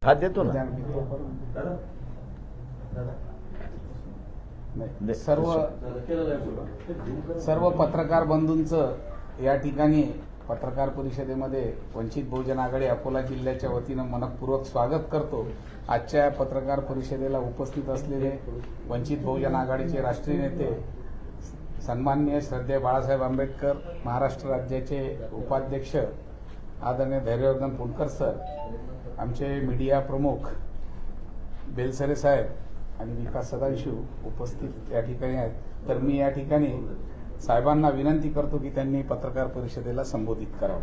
हा देतो ना. सर्व पत्रकार बंधूंचं या ठिकाणी पत्रकार परिषदेमध्ये वंचित बहुजन आघाडी अकोला जिल्ह्याच्या वतीनं मनपूर्वक स्वागत करतो. आजच्या पत्रकार परिषदेला उपस्थित असलेले वंचित बहुजन आघाडीचे राष्ट्रीय नेते सन्माननीय श्रद्धेय बाळासाहेब आंबेडकर, महाराष्ट्र राज्याचे उपाध्यक्ष आदरणीय धैर्यवर्धन फुंडकर सर, आमचे मीडिया प्रमुख बेलसरे साहेब आणि विकास सदांशू उपस्थित या ठिकाणी आहेत. तर मी या ठिकाणी साहेबांना विनंती करतो की त्यांनी पत्रकार परिषदेला संबोधित करावं.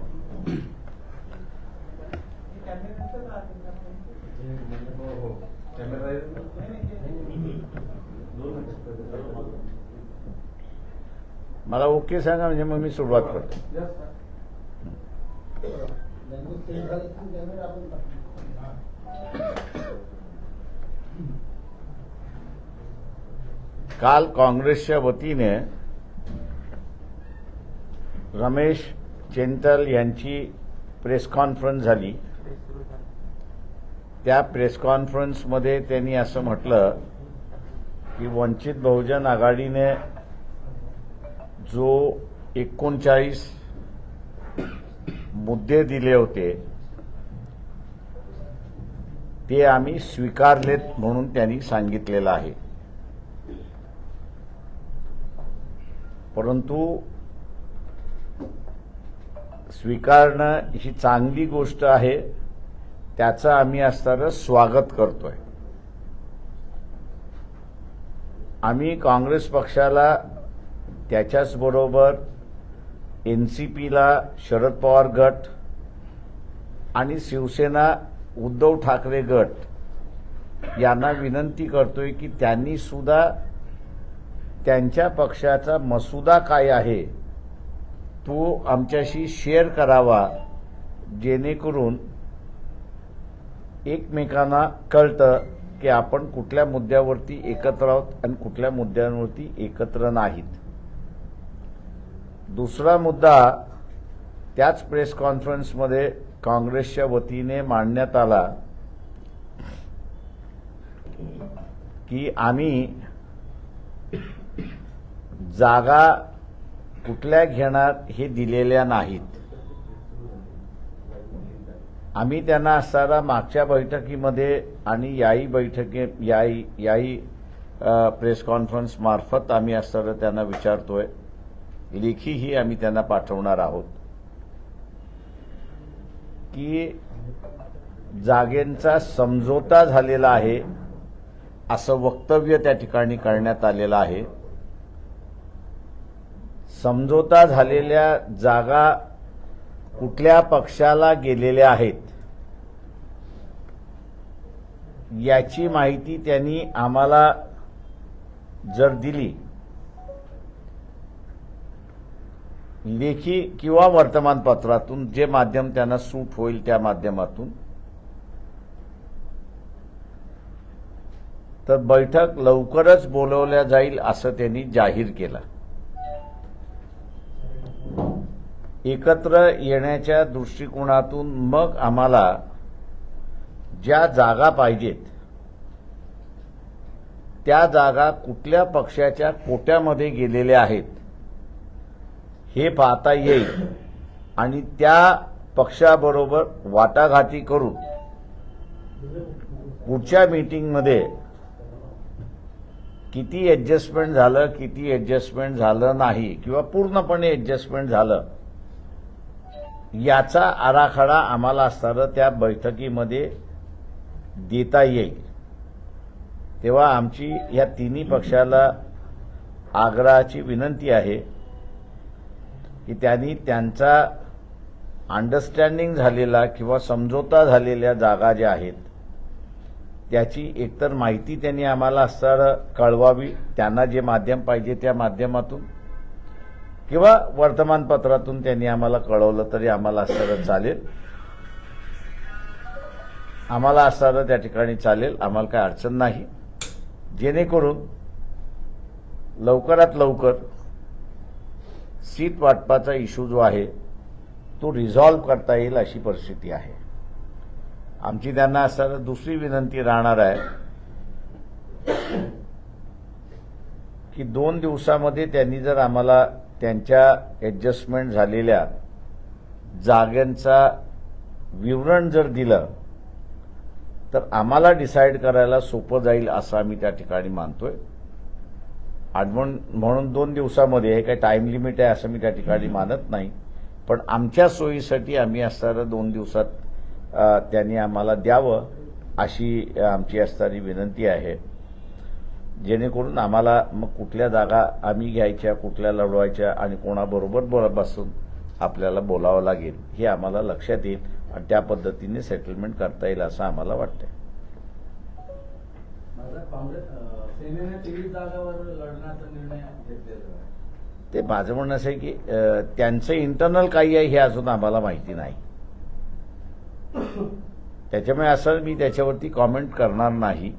मला ओके सांगा म्हणजे मग मी सुरुवात करतो. काल काँग्रेसच्या वतीने रमेश चेंतल यांची प्रेस कॉन्फरन्स झाली. त्या प्रेस कॉन्फरन्समध्ये त्यांनी असं म्हटलं की वंचित बहुजन आघाडीने जो 39 मुद्दे दिले होते ते आम्ही स्वीकारलेत म्हणून त्यांनी सांगितलेलं आहे. परंतु स्वीकारणं ही चांगली गोष्ट आहे, त्याचं आम्ही असणारं स्वागत करतोय. आम्ही काँग्रेस पक्षाला, त्याच्याचबरोबर एनसीपीला, शरद पवार गट आणि शिवसेना उद्धव ठाकरे गट यांना विनंती करतोय की त्यांनी सुद्धा त्यांच्या पक्षाचा मसुदा काय आहे तो आमच्याशी शेअर करावा, जेणेकरून एकमेकांना कळतं की आपण कुठल्या मुद्द्यावरती एकत्र आहोत आणि कुठल्या मुद्द्यांवरती एकत्र नाहीत. दुसरा मुद्दा त्याच प्रेस कॉन्फरन्समध्ये काँग्रेसच्या वतीने मांडण्यात आला की आम्ही जागा कुठल्या घेणार हे दिलेल्या नाहीत. आम्ही त्यांना असताना मागच्या बैठकीमध्ये आणि याही प्रेस कॉन्फरन्स मार्फत आम्ही असताना त्यांना विचारतोय, लेखीही आम्ही त्यांना पाठवणार आहोत की जागेंचा समझोता झालेला आहे असं वक्तव्य त्या ठिकाणी करण्यात आलेलं आहे. समझोता झालेल्या जागा कुठल्या पक्षाला गेलेल्या आहेत याची माहिती त्यांनी आम्हाला जर दिली, लेखी किंवा वर्तमानपत्रातून, जे माध्यम त्यांना सूट होईल त्या माध्यमातून, तर बैठक लवकरच बोलवल्या जाईल असं त्यांनी जाहीर केलं. एकत्र येण्याच्या दृष्टिकोनातून मग आम्हाला ज्या जागा पाहिजेत त्या जागा कुठल्या पक्षाच्या कोट्यामध्ये गेलेल्या आहेत हे पाहता येईल आणि त्या पक्षाबरोबर वाटाघाटी करून पुढच्या मीटिंगमध्ये किती ॲडजस्टमेंट झालं, किती ॲडजस्टमेंट झालं नाही किंवा पूर्णपणे ॲडजस्टमेंट झालं याचा आराखडा आम्हाला असताना त्या बैठकीमध्ये देता येईल. तेव्हा आमची या तिन्ही पक्षाला आग्रहाची विनंती आहे की त्यांनी त्यांचा अंडरस्टँडिंग झालेला किंवा समझोता झालेल्या जागा ज्या आहेत त्याची एकतर माहिती त्यांनी आम्हाला असताना कळवावी, त्यांना जे माध्यम पाहिजे त्या माध्यमातून, किंवा वर्तमानपत्रातून त्यांनी आम्हाला कळवलं तरी आम्हाला असताना चालेल. आम्हाला असताना त्या ठिकाणी चालेल, आम्हाला काही अडचण नाही, जेणेकरून लवकरात लवकर सीट वाटपाचा इश्यू जो आहे तो रिझॉल्व्ह करता येईल अशी परिस्थिती आहे. आमची त्यांना असताना दुसरी विनंती राहणार आहे की 2 दिवसामध्ये त्यांनी जर आम्हाला त्यांच्या ऍडजस्टमेंट झालेल्या जागांचा विवरण जर दिलं तर आम्हाला डिसाईड करायला सोपं जाईल असं आम्ही त्या ठिकाणी मानतोय. म्हणून 2 दिवसामध्ये हे काही टाइम लिमिट आहे असं मी त्या ठिकाणी मानत नाही, पण आमच्या सोयीसाठी आम्ही असणारं 2 दिवसात त्यांनी आम्हाला द्यावं अशी आमची असणारी विनंती आहे, जेणेकरून आम्हाला मग कुठल्या जागा आम्ही घ्यायच्या, कुठल्या लढवायच्या आणि कोणाबरोबर बसून आपल्याला बोलावं लागेल हे आम्हाला लक्षात येईल आणि त्या पद्धतीने सेटलमेंट करता येईल असं आम्हाला वाटतंय. सेनेने 23 जागावर लढण्याचा निर्णय घेतलेला आहे. ते माझं म्हणणं असं आहे की त्यांचं इंटरनल काही आहे हे अजून आम्हाला माहिती नाही, त्याच्यामुळे असं मी त्याच्यावरती कॉमेंट करणार नाही.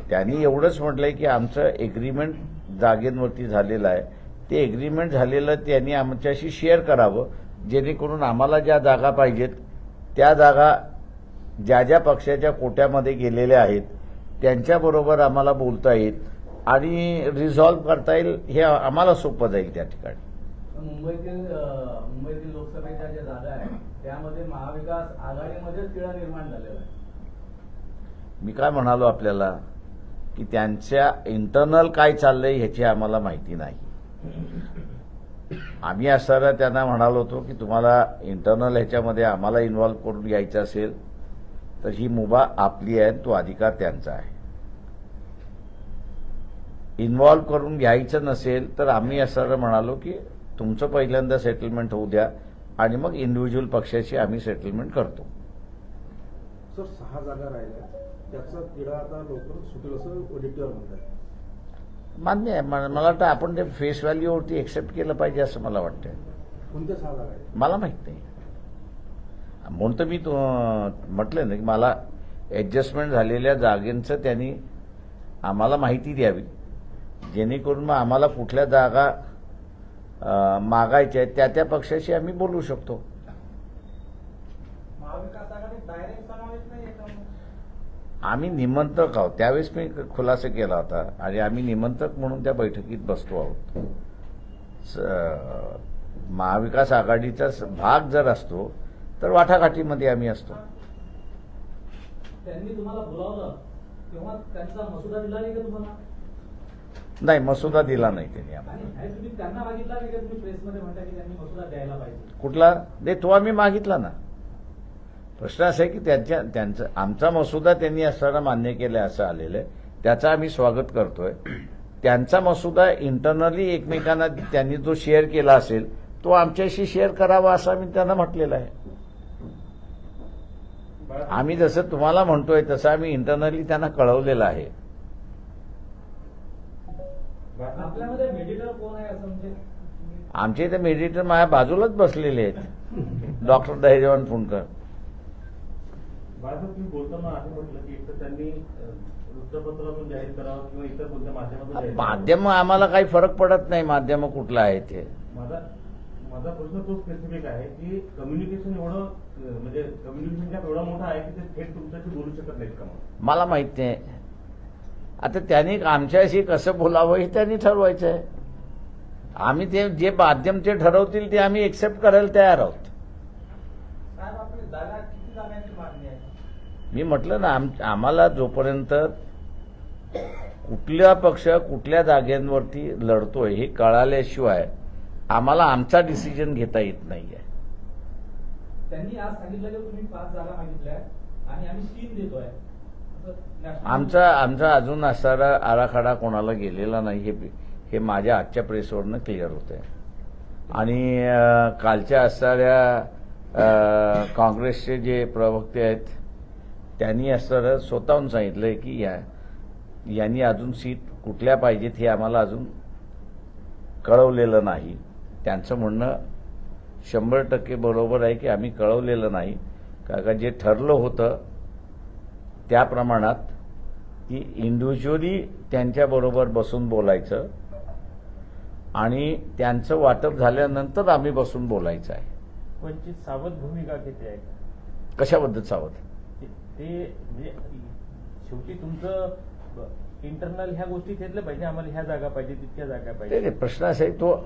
त्यांनी एवढंच म्हटलंय की आमचं एग्रीमेंट जागेंवरती झालेलं आहे, ते एग्रीमेंट झालेलं त्यांनी आमच्याशी शेअर करावं, जेणेकरून आम्हाला ज्या जागा पाहिजेत त्या जागा ज्या ज्या पक्षाच्या कोट्यामध्ये गेलेल्या आहेत त्यांच्याबरोबर आम्हाला बोलता येईल आणि रिझॉल्व्ह करता येईल, हे आम्हाला सोपं जाईल त्या ठिकाणी. मुंबईतील लोकसभेच्या ज्या जागा आहेत त्यामध्ये महाविकास आघाडीमध्येच तिढा निर्माण झालेला आहे. मी काय म्हणालो आपल्याला की त्यांच्या इंटरनल काय चाललंय ह्याची आम्हाला माहिती नाही. आम्ही असताना त्यांना म्हणालो होतो की तुम्हाला इंटरनल ह्याच्यामध्ये आम्हाला इन्व्हॉल्व्ह करून घ्यायचं असेल तर ही मुभा आपली आहे, तो अधिकार त्यांचा आहे. इन्व्हॉल्व्ह करून घ्यायचं नसेल तर आम्ही असं म्हणालो की तुमचं पहिल्यांदा सेटलमेंट होऊ द्या आणि मग इंडिव्हिज्युअल पक्षाची आम्ही सेटलमेंट करतो. सर 6 जागा राहिल्या, त्याचा तिढा आता लवकर सुटेल असं ऑडिटर म्हणतात. मान्य आहे, मला वाटतं आपण ते फेस व्हॅल्यूवरती एक्सेप्ट केलं पाहिजे असं मला वाटतं. कोणत्या 6 जागा आहेत? मला माहित नाही, म्हणून तर मी म्हटलं ना की मला ऍडजस्टमेंट झालेल्या जागेंचं त्यांनी आम्हाला माहिती द्यावी, जेणेकरून मग आम्हाला कुठल्या जागा मागायच्या आहेत त्या त्या पक्षाशी आम्ही बोलू शकतो. महाविकास आघाडीत डायरेक्ट समावेश नाही आहे. आम्ही निमंत्रक आहोत, त्यावेळेस मी खुलासा केला होता आणि आम्ही निमंत्रक म्हणून त्या बैठकीत बसतो आहोत. महाविकास आघाडीचा भाग जर असतो तर वाटाघाटीमध्ये आम्ही असतो. त्यांनी तुम्हाला बोलावलं तेव्हा त्यांचा मसुदा दिला नाही का तुम्हाला? नाही, मसुदा दिला नाही त्यांनी आम्हाला. आणि तुम्ही त्यांना मागितला नाही का? तुम्ही प्रेसमध्ये म्हणता की त्यांनी मसुदा द्यायला पाहिजे. कुठला नाही, तो आम्ही मागितला ना. प्रश्न असा आहे की त्यांचा आमचा मसुदा त्यांनी असताना मान्य केलाय असं आलेलं आहे, त्याचं आम्ही स्वागत करतोय. त्यांचा मसुदा इंटरनली एकमेकांना त्यांनी जो शेअर केला असेल तो आमच्याशी शेअर करावा असं आम्ही त्यांना म्हटलेलं आहे. आम्ही जसं तुम्हाला म्हणतोय तसं आम्ही इंटरनली त्यांना कळवलेलं आहे. आपल्यामध्ये मेडिटर कोण आहे असं म्हणजे? आमचे इथे मेडिटर माझ्या बाजूलाच बसलेले आहेत, डॉक्टर धैर्यवान फुंडकर. बाळासाहेब, तुम्ही बोलताना असं म्हटलं की एकतर त्यांनी वृत्तपत्रातून जाहीर करावं किंवा इतर कोणत्या माध्यमातून. माध्यम आम्हाला काही फरक पडत नाही, माध्यम कुठलं आहे ते. माझा प्रश्न तो स्पेसिफिक आहे की कम्युनिकेशन एवढं म्हणजे कम्युनिकेशन गॅप एवढा मोठा आहे की ते थेट तुमच्याशी बोलू शकत नाहीत का? मला माहित नाही. आता त्यांनी आमच्याशी कसं बोलावं हे त्यांनी ठरवायचं आहे. आम्ही ते जे माध्यम ते ठरवतील ते आम्ही एक्सेप्ट करायला तयार आहोत. साहेब, आपली जागा किती जागांची मागणी आहे? मी म्हटलं ना, आम्हाला जोपर्यंत कुठला पक्ष कुठल्या जागेंवरती लढतोय हे कळाल्याशिवाय आम्हाला आमचा डिसिजन घेता येत नाहीये. त्यांनी आज सांगितलं की तुम्ही 5 जागा मागितल्या आणि आम्ही 3 देतोय. आमचा अजून असणारा आराखडा कोणाला गेलेला नाही हे माझ्या आजच्या प्रेसवरनं क्लिअर होतंय. आणि कालच्या असणाऱ्या काँग्रेसचे जे प्रवक्ते आहेत त्यांनी असणारं स्वतःहून सांगितलंय की यांनी अजून सीट कुठल्या पाहिजेत हे आम्हाला अजून कळवलेलं नाही. त्यांचं म्हणणं 100% बरोबर आहे की आम्ही कळवलेलं नाही, कारण जे ठरलं होतं त्या प्रमाणात की इंडिव्हिज्युअली त्यांच्याबरोबर बसून बोलायचं आणि त्यांचं वाटप झाल्यानंतर आम्ही बसून बोलायचं आहे. वंचित सावध भूमिका घेते आहे. कशाबद्दल सावध? ते म्हणजे शेवटी तुमचं इंटरनल ह्या गोष्टी घेतल्या पाहिजे, आम्हाला ह्या जागा पाहिजे, तितक्या जागा ते पाहिजे. प्रश्न असा आहे, तो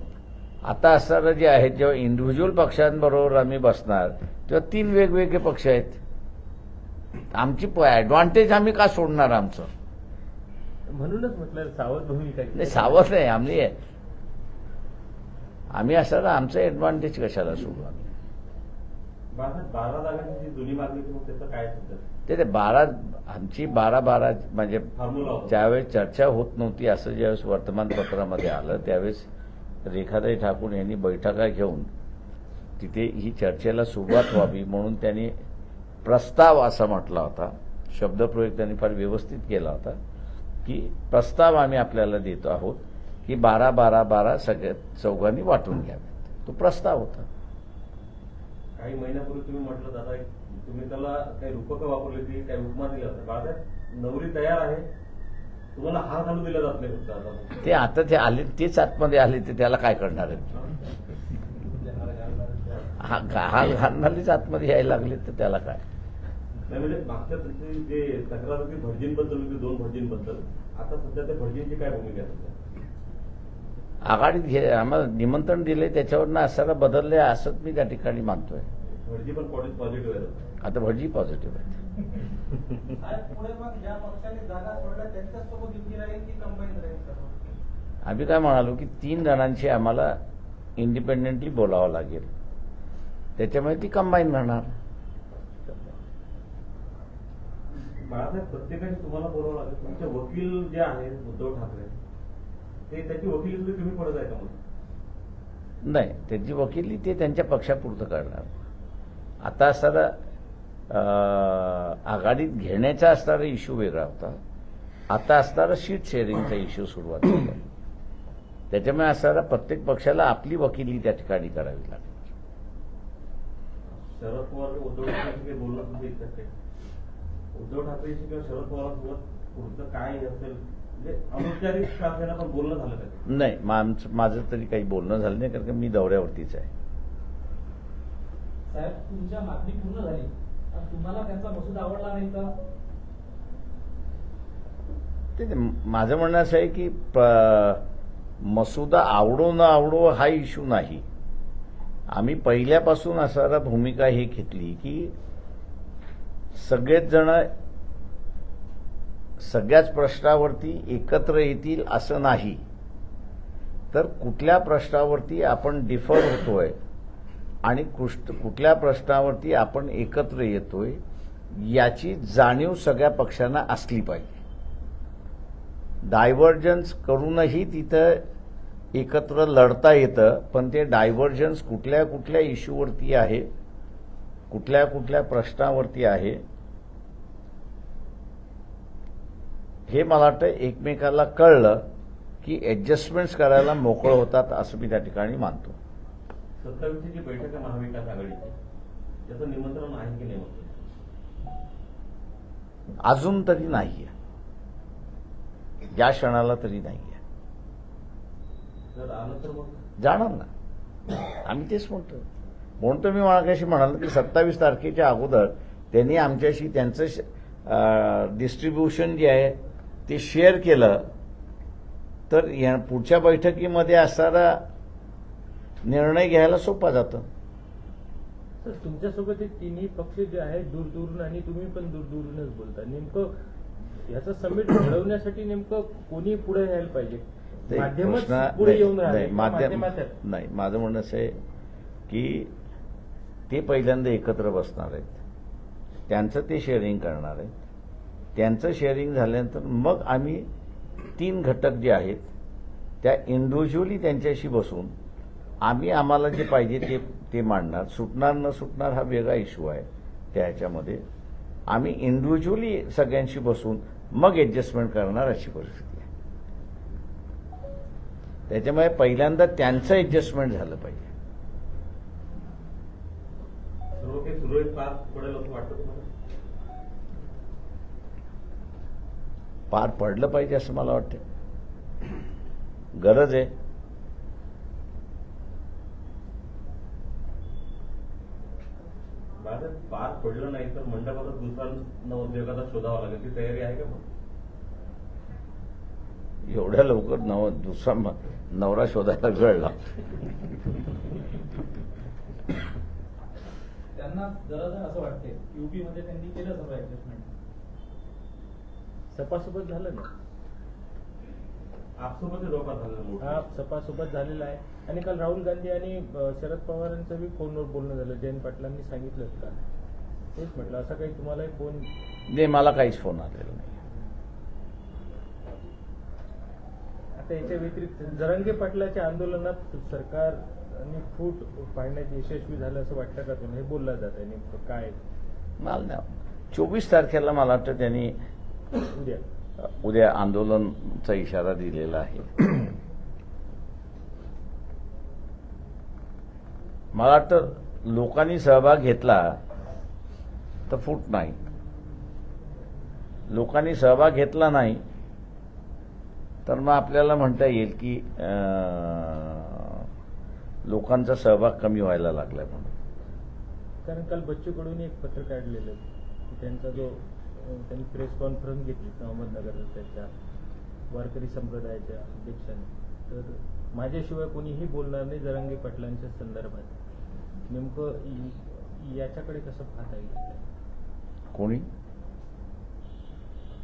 आता असणारं जे आहेत, जेव्हा इंडिव्हिज्युअल पक्षांबरोबर आम्ही बसणार तेव्हा 3 वेगवेगळे पक्ष आहेत. आमची ऍडव्हान्टेज आम्ही का सोडणार आमचं? म्हणूनच म्हटलं सावध भूमिका नाही, सावध नाही आम्ही असणार, आमचं ऍडव्हान्टेज कशाला सोडू आम्ही? 12 जागांची जी जुनी मागणी होती, मग त्याचं काय सध्या ते 12 म्हणजे फॉर्म्युला होता? ज्यावेळेस चर्चा होत नव्हती असं ज्यावेळेस वर्तमानपत्रामध्ये आलं, त्यावेळेस रेखाताई ठाकूर यांनी बैठका घेऊन तिथे ही चर्चेला सुरुवात व्हावी म्हणून त्यांनी प्रस्ताव असा म्हटला होता. शब्दप्रयोग त्यांनी फार व्यवस्थित केला होता की प्रस्ताव आम्ही आपल्याला देतो आहोत की 12 सगळ्या चौघांनी वाटून घ्यावेत. तो प्रस्ताव होता. काही महिन्यापूर्वी तुम्ही म्हटलं दादा, तुम्ही त्याला काही रूपकं वापरली होती, काही उपमा दिला होता. बाळासाहेब, नवरी तयार आहे, तुम्हाला हार घालू दिला जात नाही फक्त आता. ते आता ते आले, तेच आतमध्ये आले, ते त्याला काय करणार आहेत? हाल घालणारीच आतमध्ये यायला लागले तर त्याला काय? नाही म्हणजे मागच्या तुमची जे तक्रार होती भटजींबद्दल होती, 2 भटजींबद्दल, आता सध्या त्या भटजींची काय भूमिका आहे सध्या? आघाडीत आम्हाला निमंत्रण दिले, त्याच्यावरनं असं बदलले असंच मी त्या ठिकाणी मानतोय. भटजी पण पॉझिटिव्ह आहे. आता भटजी पॉझिटिव्ह आहेत. पुढे मग ज्या पक्षाने जागा सोडल्या त्यांच्यासोबत युती राहील की कंबाईन राहील? आम्ही काय म्हणालो की 3 जणांची आम्हाला इंडिपेंडेंटली बोलावं लागेल, त्याच्यामुळे ती कंबाईन राहणार. बाळासाहेब, प्रत्येकाने तुम्हाला बोलावं लागेल. तुमचे वकील जे आहेत उद्धव ठाकरे, ते त्याची वकिली सुद्धा तुम्ही पडत आहे का? मग नाही, त्यांची वकिली ते त्यांच्या पक्षापुरतं करणार. आता असणारा आघाडीत घेण्याचा असणारा इश्यू वेगळा होता. आता असणारा सीट शेअरिंगचा इश्यू सुरुवात झाला. त्याच्यामुळे असणारा प्रत्येक पक्षाला आपली वकिली त्या ठिकाणी करावी लागेल. शरद पवार उद्धव ठाकरेशी काही बोलणं तुमच्या इच्छा? उद्धव ठाकरेशी किंवा शरद पवारांसोबत पुढचं काय असेल, म्हणजे अनौपचारिक का असेना पण बोलणं झालं का? नाही, माझं तरी काही बोलणं झालं नाही, कारण की मी दौऱ्यावरतीच आहे. साहेब, तुमच्या मागणी पूर्ण झाली, तुम्हाला त्यांचा मसुदा आवडला नाही का? ते माझं म्हणणं असं आहे की मसुदा आवडो न आवडो हा इश्यू नाही. आम्ही पहिल्यापासून असणारा भूमिका ही घेतली की सगळेच जण सगळ्याच प्रश्नावरती एकत्र येतील असं नाही, तर कुठल्या प्रश्नावरती आपण डिफर होतोय आणि कुठल्या प्रश्नावरती आपण एकत्र येतोय याची जाणीव सगळ्या पक्षांना असली पाहिजे. डायव्हर्जन्स करूनही तिथं एकत्र लढता येतं, पण ते डायव्हर्जन्स कुठल्या कुठल्या इश्यूवरती आहे, कुठल्या कुठल्या प्रश्नावरती आहे, हे मला वाटतं एकमेकाला कळलं की ऍडजस्टमेंट्स करायला मोकळं होतात, असं मी त्या ठिकाणी मानतो. 27ची जी बैठक आहे महाविकास आघाडीची, त्याचं निमंत्रण आहे की नाही? अजून तरी नाहीये, या क्षणाला तरी नाहीये. जर आलं तर मग जाणार ना, आम्ही तेच म्हणतो मी मागाशी म्हणाल की 27 तारखेच्या अगोदर त्यांनी आमच्याशी त्यांचं डिस्ट्रीब्युशन जे आहे ते शेअर केलं तर या पुढच्या बैठकीमध्ये असणारा निर्णय घ्यायला सोपा जातं. सर, तुमच्यासोबत हे तिन्ही पक्ष जे आहेत दूरदूरून आणि तुम्ही पण दूरदूरूनच बोलता, नेमकं याचा समिट घडवण्यासाठी नेमकं कोणी पुढे यायला पाहिजे? ते माध्यमच प्रश्न पुढे येऊन नाही, राहिले, माध्यमात नाही, माझं म्हणणं असं आहे की ते पहिल्यांदा एकत्र बसणार आहेत, त्यांचं ते शेअरिंग करणार आहेत, त्यांचं शेअरिंग झाल्यानंतर मग आम्ही 3 घटक जे आहेत त्या इंडिव्हिज्युअली त्यांच्याशी बसून आम्ही आम्हाला जे पाहिजे ते मांडणार. सुटणार न सुटणार हा वेगळा इश्यू आहे. त्या ह्याच्यामध्ये आम्ही इंडिव्हिज्युअली सगळ्यांशी बसून मग ऍडजस्टमेंट करणार अशी परिस्थिती आहे. त्याच्यामुळे पहिल्यांदा त्यांचं ऍडजस्टमेंट झालं पाहिजे. सर्व काही सुरळीत पार पडेल असं वाटतं तुम्हाला? पार पडलं पाहिजे असं मला वाटतं. गरज आहे. पार सापडलं नाही तर मंडपाचा दुसरा नवोद्योगाचा शोधावा लागेल, ती तयारी आहे का मग? एवढ्या लवकर दुसरा नवरा शोधायला वेळ लागतो. त्यांना जरा असं वाटतंय युपी मध्ये त्यांनी केलं सगळं ऍडजस्टमेंट. सपासोबत झालं ना, आपसोबत लोकात झालं मोठं. हा सपासोबत झालेला आहे. आणि काल राहुल गांधी आणि शरद पवारांचं बी फोनवर बोलणं झालं. जयंत पाटलांनी सांगितलं का, तेच म्हटलं असं काही तुम्हालाही फोन. नाही, मला काहीच फोन आलेला नाही. आता याच्या व्यतिरिक्त जरांगे पाटलाच्या आंदोलनात सरकारने फूट पाडण्यात यशस्वी झालं असं वाटतं का तुम्ही? हे बोललं जात आहे नेमकं काय मला नाही. 24 तारखेला मला वाटतं त्यांनी उद्या आंदोलनचा इशारा दिलेला आहे. मला वाटतं लोकांनी सहभाग घेतला तर फूट नाही, लोकांनी सहभाग घेतला नाही तर मग आपल्याला म्हणता येईल की लोकांचा सहभाग कमी व्हायला लागलाय म्हणून. कारण काल बच्चू कडून एक पत्र काढलेलं की त्यांचा जो त्यांनी प्रेस कॉन्फरन्स घेतली अहमदनगर त्यांच्या वारकरी संप्रदायाच्या अध्यक्षांनी, तर माझ्याशिवाय कोणीही बोलणार नाही जरांगे पाटलांच्या संदर्भात. नेमकं याच्याकडे कसं पाहता येईल? कोणी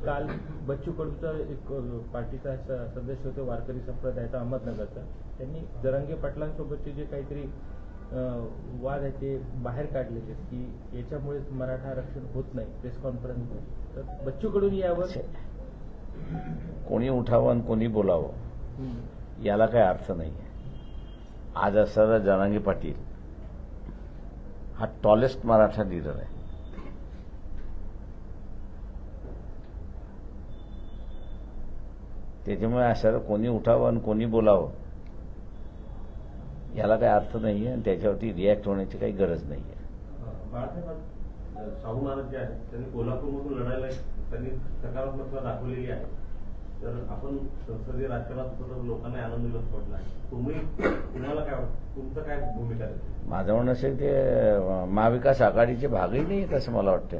काल बच्चू कडूचा एक पार्टीचा सदस्य होते वारकरी संप्रदायाचा अहमदनगरचा, त्यांनी जरांगे पाटलांसोबतचे जे काहीतरी वाद आहे ते बाहेर काढलेले की याच्यामुळे मराठा आरक्षण होत नाही प्रेस कॉन्फरन्स. तर बच्चू कडून यावर कोणी उठावं आणि कोणी बोलावं याला काही अर्थ नाही आहे. आज असणारा जरांगे पाटील हा टॉलेस्ट मराठा लीडर आहे. त्याच्यामुळे असं कोणी उठावं आणि कोणी बोलावं याला काही अर्थ नाही आहे आणि त्याच्यावरती रिॲक्ट होण्याची काही गरज नाही आहे. बाळासाहेब, शाहू महाराज जे आहेत त्यांनी कोल्हापूरमधून लढायला त्यांनी सकारात्मकता दाखवलेली आहे. तर आपण संसदीय राजकारणात होतो तर लोकांना आनंद दिवस पडला आहे. तुम्हाला काय वाटतं, तुमचं काय भूमिका आहे? माझं म्हणणं असेल ते महाविकास आघाडीचे भागही नाही आहेत असं मला वाटतं.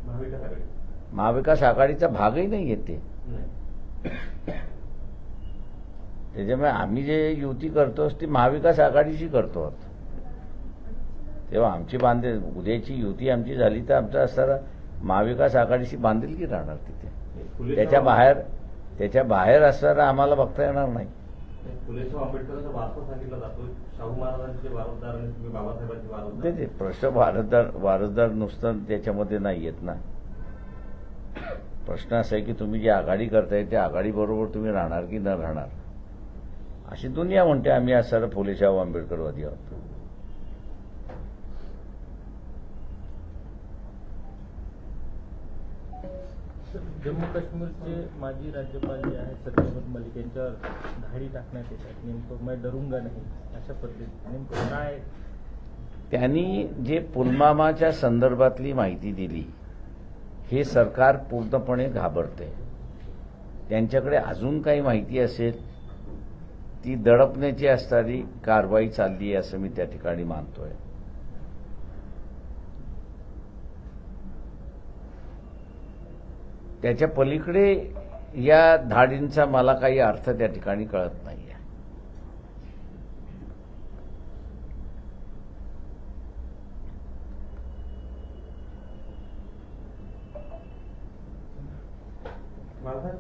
महाविकास आघाडी महाविकास आघाडीचा भागही नाही आहेत ते. नाही. त्याच्यामुळे आम्ही जे युती करतो ती महाविकास आघाडीची करतो आहोत. तेव्हा आमची उद्याची युती आमची झाली तर आमचा असणारा महाविकास आघाडीशी बांधिलकी राहणार तिथे. त्याच्या बाहेर असणारा आम्हाला बघता येणार नाही. फुलेशाह आंबेडकरांचा वारसा सांगितला जातो. शाहू महाराजांचे वारसदार आणि तुम्ही बाबासाहेबांचे वारसदार. ते प्रश्न वारसदार नुसतं त्याच्यामध्ये नाही येत ना. प्रश्न असा आहे की तुम्ही जी आघाडी करताय त्या आघाडीबरोबर तुम्ही राहणार की न राहणार, अशी दुनिया म्हणते. आम्ही असणारा फुलेशाह आंबेडकरवादी आहोत. जम्मू काश्मीरचे माजी राज्यपाल जे आहेत सत्यपाल मलिक यांच्यावर धाडी टाकण्यात येतात. नेमकं मैं डरूंगा नाही अशा पद्धतीने नेमकं काय? त्यांनी जे पुलवामाच्या संदर्भातली माहिती दिली हे सरकार पूर्णपणे घाबरते. त्यांच्याकडे अजून काही माहिती असेल ती दडपण्याची असणारी कारवाई चालली आहे असं मी त्या ठिकाणी मानतोय. त्याच्या पलीकडे या धाडींचा मला काही अर्थ त्या ठिकाणी कळत नाही. बाळासाहेब,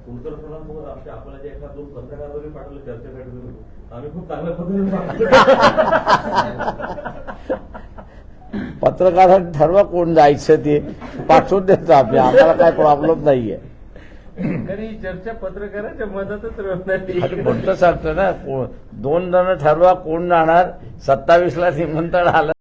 कुलकर सरांसोबत आपल्याला जे एका दोन पत्रकार वगैरे पाठवले चर्चेसाठी, आम्ही खूप चांगल्या पद्धतीने पत्रकारांनी ठरवा कोण जायचं ते पाठवून देतो आम्ही. आम्हाला काय प्रॉब्लेम नाहीये. तरी चर्चा पत्रकाराच्या मदतच राहणार. म्हणतो सांगतो ना, 2 जण ठरवा कोण जाणार. 27ला निमंत्रण आलं.